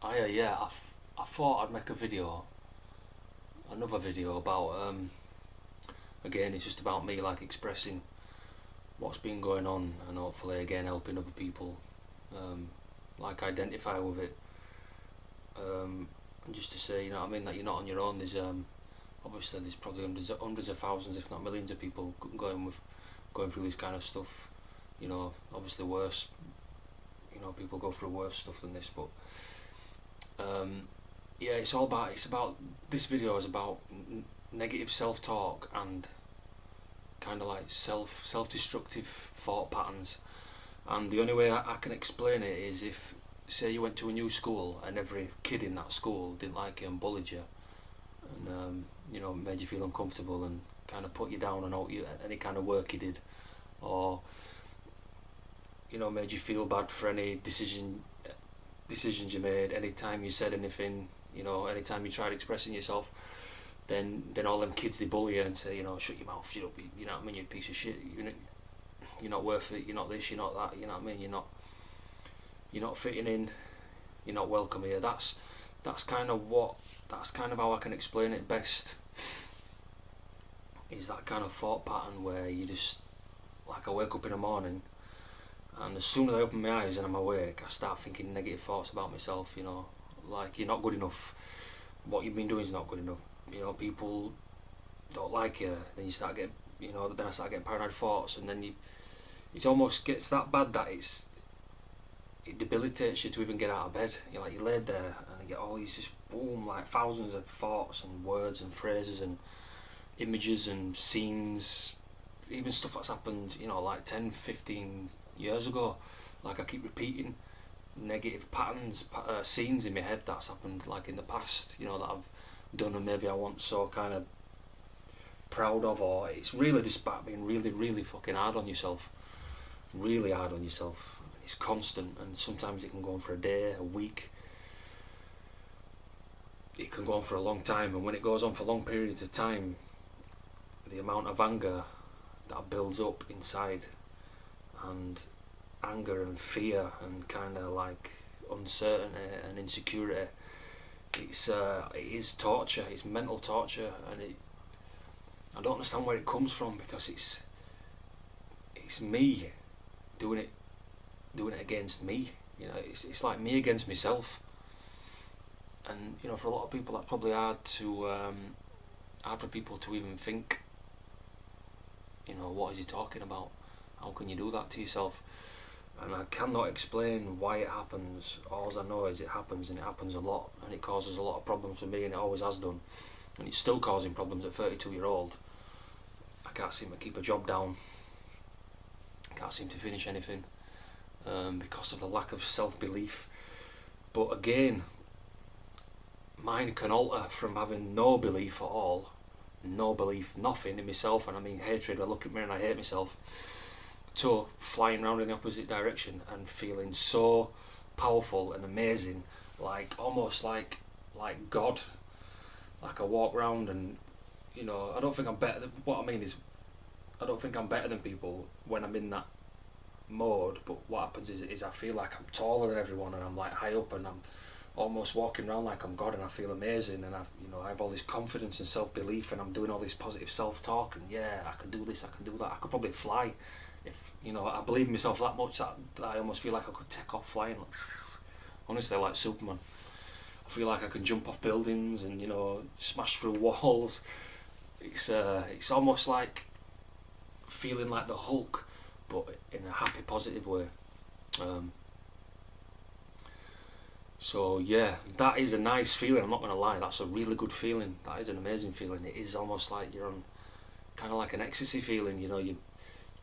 I thought I'd make another video about again, it's just about me like expressing what's been going on and hopefully again helping other people like identify with it, and just to say, you know what I mean, that you're not on your own. There's obviously there's probably hundreds of thousands, if not millions, of people going through this kind of stuff. You know, obviously worse. You know, people go through worse stuff than this, but yeah, it's about this video is about negative self-talk and kind of like self-destructive thought patterns. And the only way I can explain it is if, say, you went to a new school and every kid in that school didn't like you and bullied you, and you know, made you feel uncomfortable and kind of put you down on any kind of work you did, or you know, made you feel bad for any decisions you made, anytime you said anything, you know, anytime you tried expressing yourself, then all them kids, they bully you and say, you know, shut your mouth, you know what I mean, you piece of shit, you're not worth it, you're not this, you're not that, you know what I mean, you're not fitting in, you're not welcome here. That's kind of how I can explain it best, is that kind of thought pattern where you just, like, I wake up in the morning and as soon as I open my eyes and I'm awake, I start thinking negative thoughts about myself, you know, like, you're not good enough, what you've been doing is not good enough, you know, people don't like you, then you start getting, you know, then I start getting paranoid thoughts, and then it almost gets that bad that it debilitates you to even get out of bed. You're like, you laid there and you get all these just boom, like thousands of thoughts and words and phrases and images and scenes, even stuff that's happened, you know, like 10, 15 years ago. Like, I keep repeating negative patterns, scenes in my head that's happened like in the past, you know, that I've done and maybe I once so kind of proud of, or it's really just about being really, really fucking hard on yourself. Really hard on yourself. It's constant, and sometimes it can go on for a day, a week. It can go on for a long time, and when it goes on for long periods of time, the amount of anger that builds up inside, and anger and fear and kind of like uncertainty and insecurity, it is torture. It's mental torture, and I don't understand where it comes from, because it's me doing it against me. You know, it's like me against myself. And you know, for a lot of people that's probably hard for people to even think, you know, what is he talking about? How can you do that to yourself? And I cannot explain why it happens. All I know is it happens, and it happens a lot, and it causes a lot of problems for me, and it always has done, and it's still causing problems at 32-year-old. I can't seem to keep a job down. I can't seem to finish anything, because of the lack of self-belief. But again, mine can alter from having no belief at all, no belief, nothing in myself, and I mean hatred, I look at me and I hate myself, to flying around in the opposite direction and feeling so powerful and amazing, like almost like God. Like, I walk around and, you know, I don't think I'm better than, what I mean is, I don't think I'm better than people when I'm in that mode, but what happens is I feel like I'm taller than everyone, and I'm like high up, and I'm almost walking around like I'm God, and I feel amazing, and I have all this confidence and self-belief, and I'm doing all this positive self-talk, and yeah, I can do this, I can do that, I could probably fly, if, you know, I believe in myself that much that I almost feel like I could take off flying, like, honestly, like Superman. I feel like I can jump off buildings and, you know, smash through walls. It's almost like feeling like the Hulk, but in a happy, positive way. So yeah, that is a nice feeling, I'm not going to lie, that's a really good feeling, that is an amazing feeling. It is almost like you're on, kind of like an ecstasy feeling, you know, you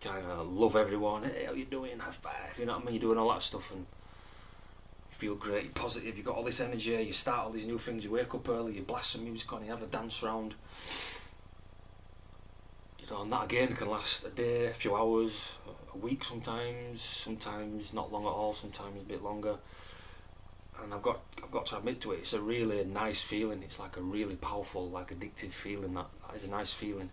kind of love everyone, hey, how you doing, high five, you know what I mean, you're doing all that stuff, and you feel great, you're positive, you got all this energy, you start all these new things, you wake up early, you blast some music on, you have a dance round, you know, and that again can last a day, a few hours, a week sometimes not long at all, sometimes a bit longer. And I've got to admit to it, it's a really nice feeling. It's like a really powerful, like addictive feeling. That is a nice feeling,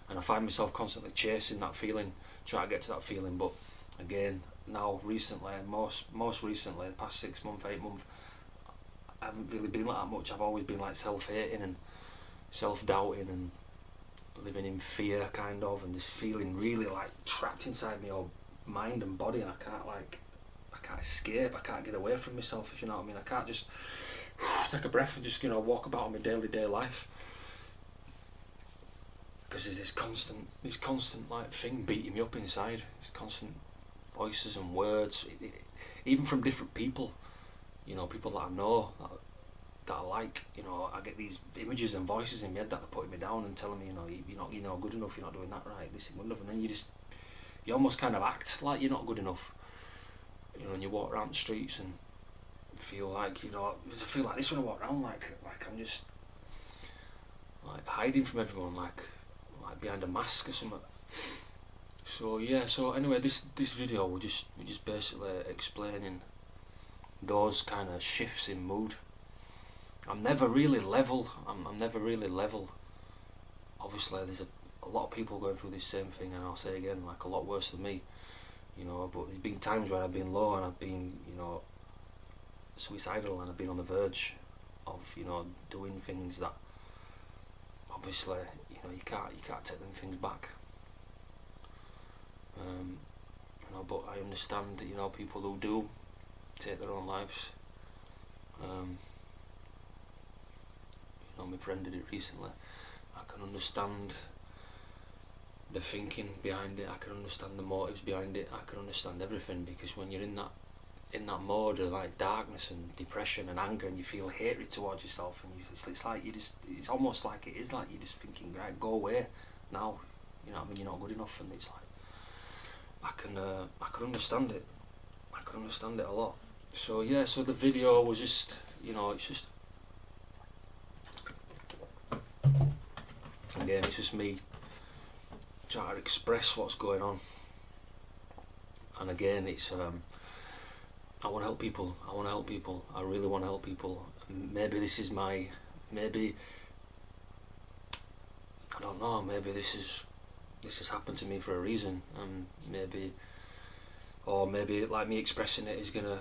and I find myself constantly chasing that feeling, trying to get to that feeling. But again, now recently, most recently, the past 6 months, 8 months, haven't really been like that much. I've always been like self-hating and self-doubting and living in fear, kind of, and just feeling really like trapped inside my own mind and body, and I can't escape, I can't get away from myself, if you know what I mean. I can't just take a breath and just, you know, walk about my day life, because there's this constant like thing beating me up inside. This constant voices and words, even from different people, you know, people that I know, that I like, you know. I get these images and voices in my head that are putting me down and telling me, you know, you're not good enough, you're not doing that right, this is good enough, and then you almost kind of act like you're not good enough, you know, and you walk around the streets and feel like, you know, I feel like this when I walk around, like I'm just like hiding from everyone, like behind a mask or something. So yeah, so anyway, this video we're just basically explaining those kind of shifts in mood. I'm never really level. I'm never really level. Obviously, there's a lot of people going through this same thing, and I'll say again, like a lot worse than me, you know. But there's been times where I've been low and I've been, you know, suicidal, and I've been on the verge of, you know, doing things that obviously, you know, you can't take them things back. You know, but I understand that, you know, people who do take their own lives. You know, my friend did it recently. I can understand the thinking behind it. I can understand the motives behind it. I can understand everything, because when you're in that mode of like darkness and depression and anger, and you feel hatred towards yourself, and it's like it's almost like it is like you're just thinking, right, go away now, you know what I mean, you're not good enough. And it's like I can understand it. I can understand it a lot. So yeah, so the video was just, you know, it's just, again, it's just me trying to express what's going on. And again, it's I want to help people. I really want to help people. Maybe this is I don't know, maybe this has happened to me for a reason, and maybe like me expressing it is gonna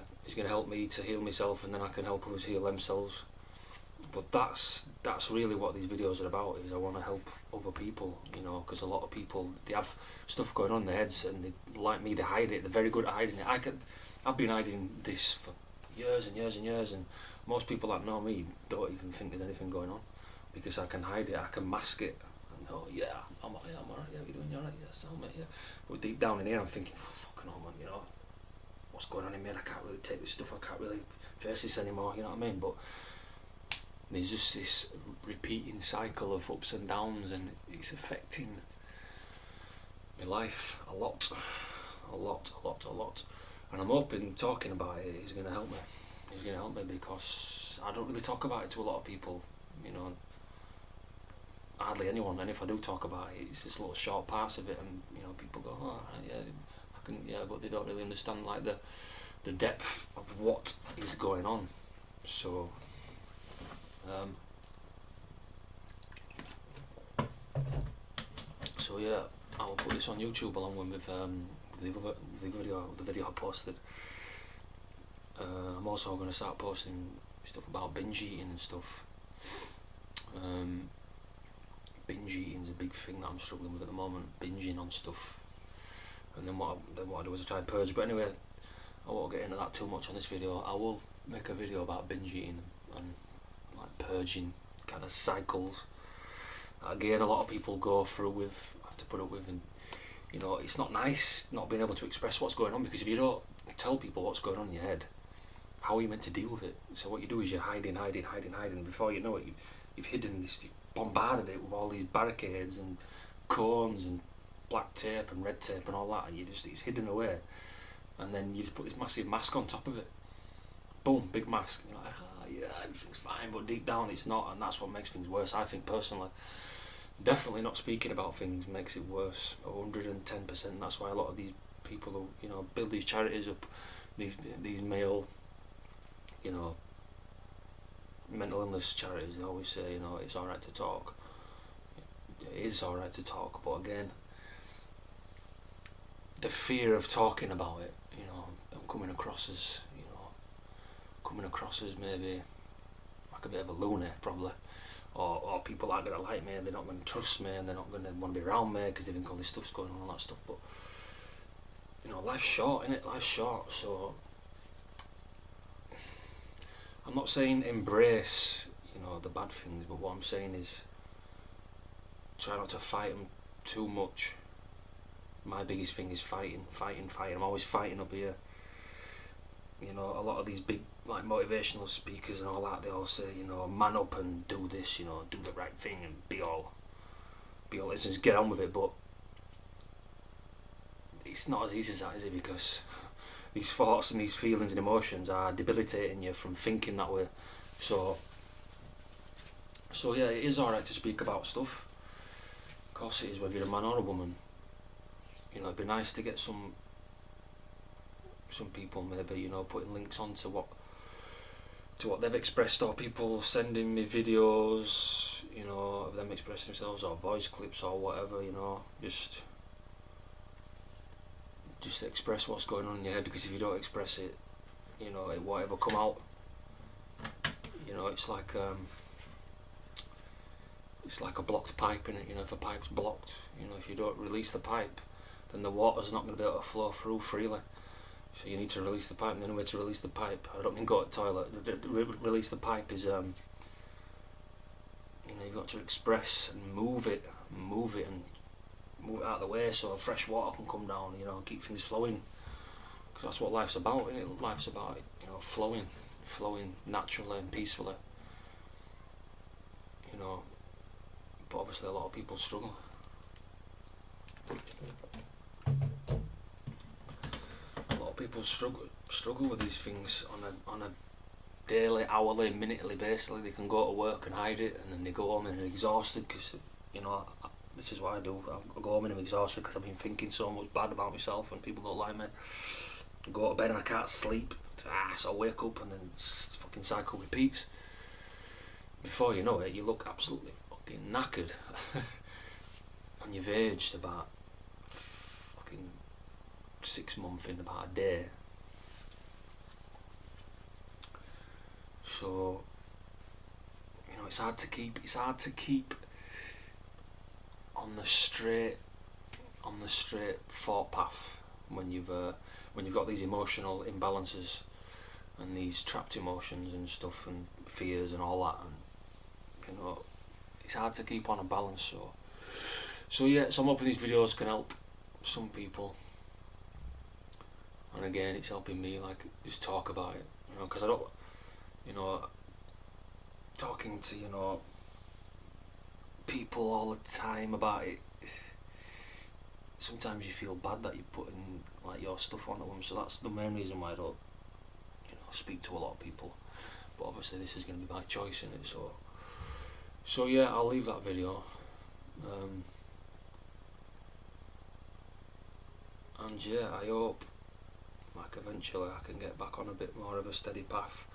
help me to heal myself, and then I can help others heal themselves. But that's really what these videos are about. Is I want to help other people, you know, because a lot of people, they have stuff going on in their heads, and they, like me, they hide it. They're very good at hiding it. I've been hiding this for years and years and years, and most people that know me don't even think there's anything going on, because I can hide it, I can mask it, and oh yeah, I'm alright, yeah, you're doing alright, yeah, so mate, yeah. But deep down in here, I'm thinking, fucking hell, man, you know, what's going on in me? I can't really take this stuff. I can't really face this anymore. You know what I mean? But there's just this repeating cycle of ups and downs, and it's affecting my life a lot. And I'm hoping talking about it is going to help me. It's going to help me, because I don't really talk about it to a lot of people, you know, hardly anyone. And if I do talk about it, it's just little short parts of it, and you know, people go, oh yeah, I can, yeah, but they don't really understand like the depth of what is going on. So yeah, I will put this on YouTube along with the video I posted. I'm also going to start posting stuff about binge eating and stuff. Binge eating is a big thing that I'm struggling with at the moment, binging on stuff. And then what I do is I try and purge. But anyway, I won't get into that too much on this video. I will make a video about binge eating and like purging kind of cycles. Again, a lot of people go through have to put up with, and you know, it's not nice not being able to express what's going on, because if you don't tell people what's going on in your head, how are you meant to deal with it? So what you do is you're hiding. Before you know it, you've hidden this, you've bombarded it with all these barricades and cones and black tape and red tape and all that, and it's hidden away. And then you just put this massive mask on top of it. Boom, big mask. And you're like, yeah, everything's fine, but deep down it's not, and that's what makes things worse, I think, personally. Definitely not speaking about things makes it worse, 110%. That's why a lot of these people who, you know, build these charities up, these male, you know, mental illness charities, they always say, you know, it's alright to talk. It is alright to talk, but again, the fear of talking about it, you know, and coming across as maybe like a bit of a loony probably, or people aren't gonna like me and they're not gonna trust me and they're not gonna want to be around me because they think all this stuff's going on and all that stuff. But you know, life's short, innit? Life's short, so I'm not saying embrace, you know, the bad things, but what I'm saying is try not to fight them too much. My biggest thing is fighting. I'm always fighting up here. You know, a lot of these big like motivational speakers and all that, they all say, you know, man up and do this, you know, do the right thing and be all just get on with it. But it's not as easy as that, is it? Because these thoughts and these feelings and emotions are debilitating you from thinking that way. So yeah, it is alright to speak about stuff. Of course it is, whether you're a man or a woman. You know, it'd be nice to get some people maybe, you know, putting links on to what they've expressed, or people sending me videos, you know, of them expressing themselves, or voice clips or whatever, you know, just express what's going on in your head, because if you don't express it, you know, it won't ever come out. You know, it's like a blocked pipe, innit? You know, if a pipe's blocked, you know, if you don't release the pipe, then the water's not going to be able to flow through freely. So you need to release the pipe, and the only way to release the pipe, I don't mean go to the toilet, release the pipe is, you know, you've got to express and move it and move it out of the way so fresh water can come down, you know, and keep things flowing. Because that's what life's about, isn't it? Life's about, you know, flowing naturally and peacefully. You know, but obviously a lot of people struggle. People struggle with these things on a daily, hourly, minutely basis. They can go to work and hide it, and then they go home and they're exhausted because, you know, this is what I do. I go home and I'm exhausted because I've been thinking so much bad about myself and people don't like me. I go to bed and I can't sleep. So I wake up and then fucking cycle repeats. Before you know it, you look absolutely fucking knackered, and you've aged about fucking 6 months in about a day. So, you know, it's hard to keep on the straight thought path when you've got these emotional imbalances and these trapped emotions and stuff and fears and all that, and you know, it's hard to keep on a balance. So yeah, so I'm hoping these videos can help some people. And again, it's helping me, like, just talk about it, you know, because I don't, you know, talking to, you know, people all the time about it, sometimes you feel bad that you're putting, like, your stuff onto them, so that's the main reason why I don't, you know, speak to a lot of people. But obviously this is going to be my choice in it, so yeah, I'll leave that video. And yeah, I hope, like, eventually I can get back on a bit more of a steady path.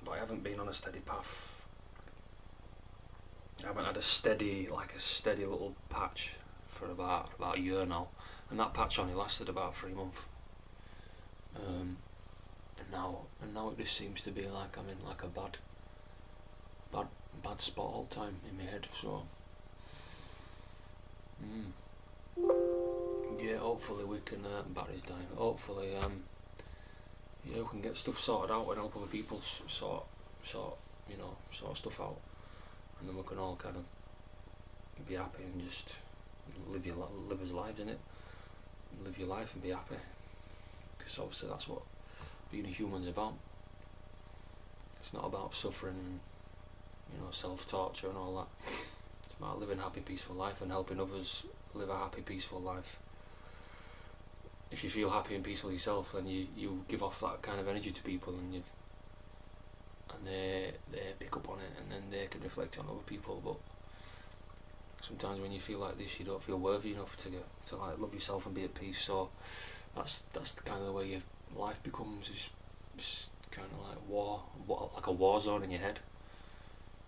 But I haven't been on a steady path. I haven't had a steady little patch for about a year now, and that patch only lasted about 3 months. And now it just seems to be like I'm in like a bad spot all the time in my head. So yeah, hopefully we can, battery's dying, hopefully yeah, we can get stuff sorted out and help other people sort stuff out, and then we can all kind of be happy and just live as lives, innit? Live your life and be happy, because obviously that's what being a human's about. It's not about suffering and, you know, self-torture and all that. It's about living a happy, peaceful life and helping others live a happy, peaceful life. If you feel happy and peaceful yourself, then you give off that kind of energy to people, and they pick up on it, and then they can reflect on other people. But sometimes when you feel like this, you don't feel worthy enough to like love yourself and be at peace. So that's the kind of the way your life becomes, is kind of like like a war zone in your head.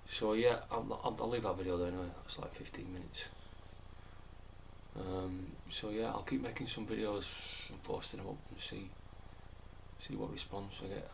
So yeah, I'll leave that video there anyway. That's like 15 minutes. So yeah, I'll keep making some videos and posting them up and see what response I get.